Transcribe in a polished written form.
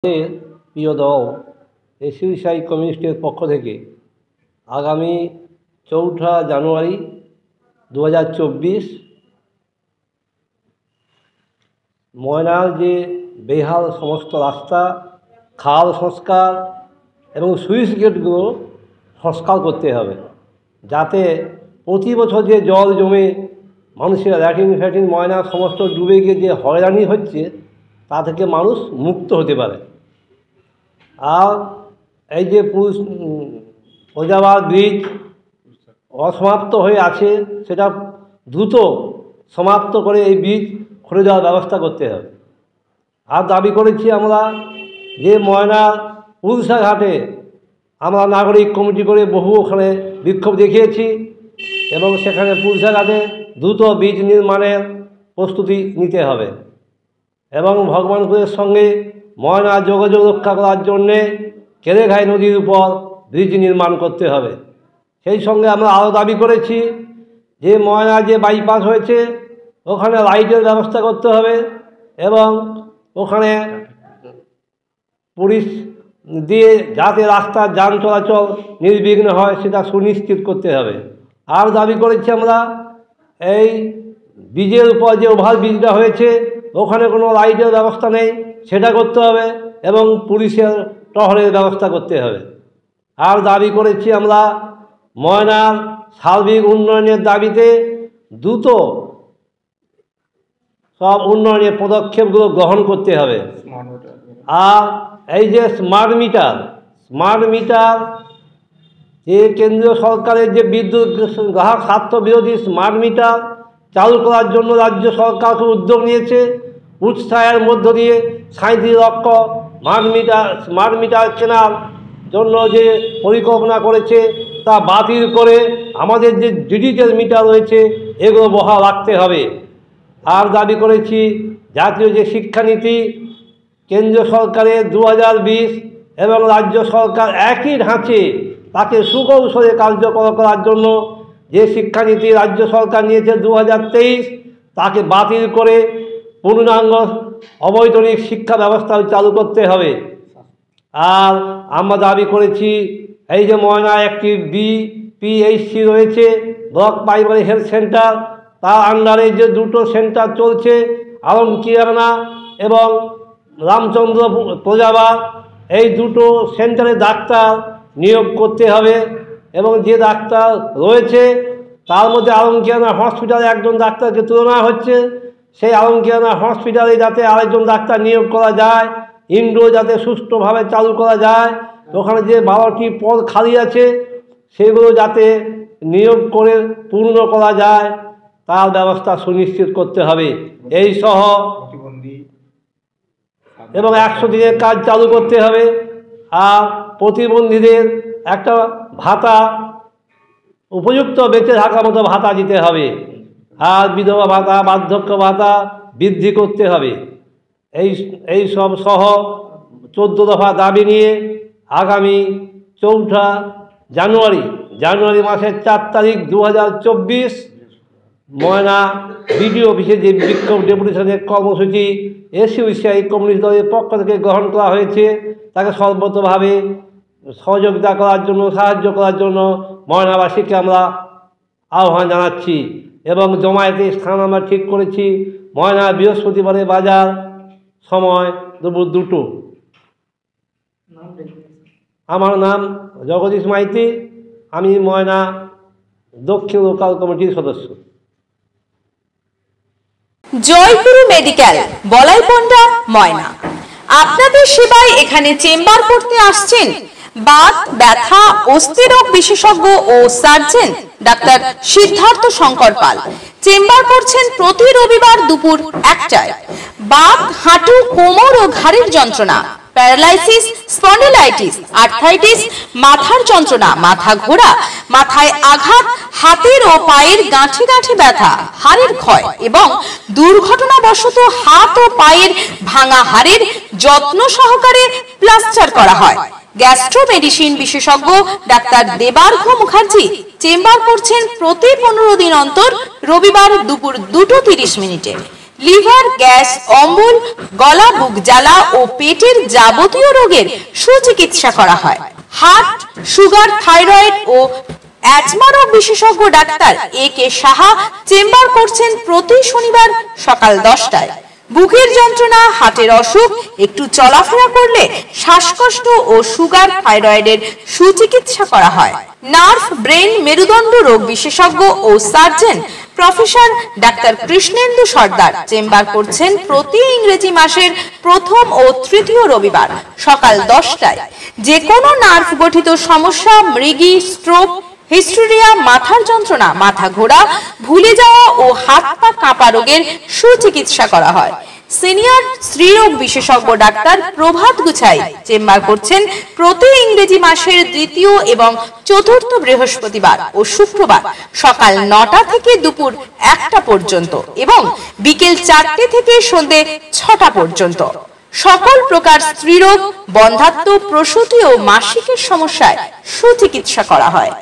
প্রিয় দল এসইউসিআই কমিউনিস্টের পক্ষ থেকে আগামী ৪ঠা জানুয়ারি ২০২৪ ময়নার যে বেহাল সমস্ত রাস্তা, খাল সংস্কার এবং সুইচ গেটগুলো সংস্কার করতে হবে, যাতে প্রতি বছর যে জল জমে মানুষের ল্যাট্রিন ময়না সমস্ত ডুবে গিয়ে যে হয়রানি হচ্ছে তা থেকে মানুষ মুক্ত হতে পারে। আর এই যে প্রজাবাদ ব্রিজ অসমাপ্ত হয়ে আছে, সেটা দ্রুত সমাপ্ত করে এই ব্রিজ খুলে দেওয়ার ব্যবস্থা করতে হবে। আর দাবি করেছি আমরা যে ময়না পুলসা ঘাটে আমরা নাগরিক কমিটি করে বহু ওখানে বিক্ষোভ দেখিয়েছি এবং সেখানে পুলসা ঘাটে দ্রুত ব্রিজ নির্মাণের প্রস্তুতি নিতে হবে এবং ভগবানপুরের সঙ্গে ময়না যোগাযোগ রক্ষা করার জন্যে কেরেঘাই নদীর উপর ব্রিজ নির্মাণ করতে হবে। সেই সঙ্গে আমরা আরও দাবি করেছি যে ময়না যে বাইপাস হয়েছে ওখানে লাইটের ব্যবস্থা করতে হবে এবং ওখানে পুলিশ দিয়ে যাতে রাস্তার যান চলাচল নির্বিঘ্ন হয় সেটা সুনিশ্চিত করতে হবে। আর দাবি করেছি আমরা এই ব্রিজের উপর যে ওভারব্রিজটা হয়েছে ওখানে কোনো লাইটের ব্যবস্থা নেই, সেটা করতে হবে এবং পুলিশের টহলের ব্যবস্থা করতে হবে। আর দাবি করেছি আমরা ময়নার সার্বিক উন্নয়নের দাবিতে দ্রুত সব উন্নয়নের পদক্ষেপগুলো গ্রহণ করতে হবে। আর এই যে স্মার্ট মিটার যে কেন্দ্রীয় সরকারের যে বিদ্যুৎ গ্রাহক স্বার্থ বিরোধী স্মার্ট মিটার চালু করার জন্য রাজ্য সরকারকে উদ্যোগ নিয়েছে, উৎসাহের মধ্য দিয়ে 37 লক্ষ স্মার্ট মিটার কেনার জন্য যে পরিকল্পনা করেছে তা বাতিল করে আমাদের যে ডিজিটাল মিটার রয়েছে এগুলো বহাল রাখতে হবে। আর দাবি করেছি জাতীয় যে শিক্ষানীতি কেন্দ্রীয় সরকারের 2020 এবং রাজ্য সরকার একই ধাঁচে তাকে সুকৌশলে কার্যকর করার জন্য যে শিক্ষানীতি রাজ্য সরকার নিয়েছে 2023 তাকে বাতিল করে পূর্ণাঙ্গ অবৈতনিক শিক্ষা ব্যবস্থা চালু করতে হবে। আর আমরা দাবি করেছি এই যে ময়না একটি BPHC রয়েছে, ব্লক প্রাইমারি হেলথ সেন্টার, তার আন্ডারে যে দুটো সেন্টার চলছে আলমকিয়ানা এবং রামচন্দ্র প্রজাবাদ, এই দুটো সেন্টারে ডাক্তার নিয়োগ করতে হবে এবং যে ডাক্তার রয়েছে তার মধ্যে আলমকিয়ানা হসপিটালে একজন ডাক্তারকে তুলনা হচ্ছে, সেই আলমকিয়ানা হসপিটালে যাতে আরেকজন ডাক্তার নিয়োগ করা যায়, ইন্ডো যাতে সুষ্ঠুভাবে চালু করা যায়, ওখানে যে 12টি পদ খালি আছে সেগুলো যাতে নিয়োগ করে পূর্ণ করা যায় তার ব্যবস্থা সুনিশ্চিত করতে হবে। এই সহ এবং 100 দিনের কাজ চালু করতে হবে। আর প্রতিবন্ধীদের একটা ভাতা, উপযুক্ত বেঁচে থাকার মতো ভাতা দিতে হবে। আর বিধবা ভাতা, বার্ধক্য ভাতা বৃদ্ধি করতে হবে। এই সব সহ 14 দফা দাবি নিয়ে আগামী 4ঠা জানুয়ারি মাসের 4 তারিখ 2024 ময়না বিডিও অফিসে যে বিক্ষোভ ডেপুটেশনের কর্মসূচি এসইউসিআই কমিউনিস্ট দলের পক্ষ থেকে গ্রহণ করা হয়েছে তাকে সর্বতভাবে সহযোগিতা করার জন্য, সাহায্য করার জন্য ময়নাবাসীকে আমরা আহ্বান জানাচ্ছি এবং জমায়েতের স্থান আমরা ঠিক করেছি ময়না বৃহস্পতিবারে বাজার, সময় দুপুর 2টো। আমার নাম জগদীশ মাইতি, আমি ময়না দক্ষিণ লোকাল কমিটির সদস্য। জয়গুরু মেডিকেল, বলাইপন্ডা, ময়না। আপনাদের সেবায় এখানে চেম্বার করতে আসছেন বাত, ব্যথা, অস্থিরোগ বিশেষজ্ঞ ও সার্জন ডাক্তার সিদ্ধার্থ শঙ্কর পাল। চেম্বার করছেন প্রতি রবিবার দুপুর 1টায়। বাত, হাঁটু, কোমর ও ঘাড়ের যন্ত্রণা, প্যারালাইসিস, স্পন্ডিলাইটিস, আর্থ্রাইটিস, মাথার যন্ত্রণা, মাথা ঘোরা, মাথায় আঘাত, হাতের ও পায়ের গাঁঠে গাঁঠে ব্যথা, হাড়ের ক্ষয় এবং দুর্ঘটনাবশত হাত ও পায়ের ভাঙা হাড়ের যত্ন সহকারে প্লাস্টার করা হয়। গ্যাস্ট্রো মেডিসিন বিশেষজ্ঞ ডাক্তার দেবার্ঘ মুখার্জি চেম্বার করছেন প্রতি 15 দিন অন্তর রবিবার দুপুর 2:30 লিভার, গ্যাস, অম্বল, গলা, বুক জ্বালা ও পেটের যাবতীয় রোগের সুচিকিৎসা করা হয়। হার্ট, সুগার, থাইরয়েড ও অ্যাজমা রোগ বিশেষজ্ঞ ডাক্তার A.K. সাহা চেম্বার করছেন প্রতি শনিবার সকাল 10টায়। বুকের যন্ত্রণা, হার্টের অসুখ, একটু চলাফেরা করলে শ্বাসকষ্ট ও সুগার, থাইরয়েডের সুচিকিৎসা করা হয়। নার্ভ, ব্রেন, মেরুদণ্ড রোগ বিশেষজ্ঞ ও সার্জন প্রফেসর ডাক্তার কৃষ্ণেন্দু সর্দার চেম্বার করছেন প্রতি ইংরেজি মাসের প্রথম ও তৃতীয় রবিবার সকাল 10টায়। যে কোনো নার্ভ গঠিত সমস্যা, মৃগী, স্ট্রোক, হিস্টেরিয়া, মাথার যন্ত্রণা, মাথা ঘোরা, ভুলে যাওয়া ও হাত পা কাঁপা রোগের সুচিকিৎসা করা হয়। সিনিয়র স্ত্রীরোগ বিশেষজ্ঞ ডাক্তার প্রভাত গুছাই চেম্বার করছেন প্রতি ইংরেজি মাসের দ্বিতীয় এবং চতুর্থ বৃহস্পতিবার ও শুক্রবার সকাল 9টা থেকে দুপুর 1টা পর্যন্ত এবং বিকেল 4টে থেকে সন্ধ্যে 6টা পর্যন্ত। সকল প্রকার স্ত্রীরোগ, বন্ধ্যাত্ব, প্রসূতি ও মাসিকের সমস্যায় সুচিকিৎসা করা হয়।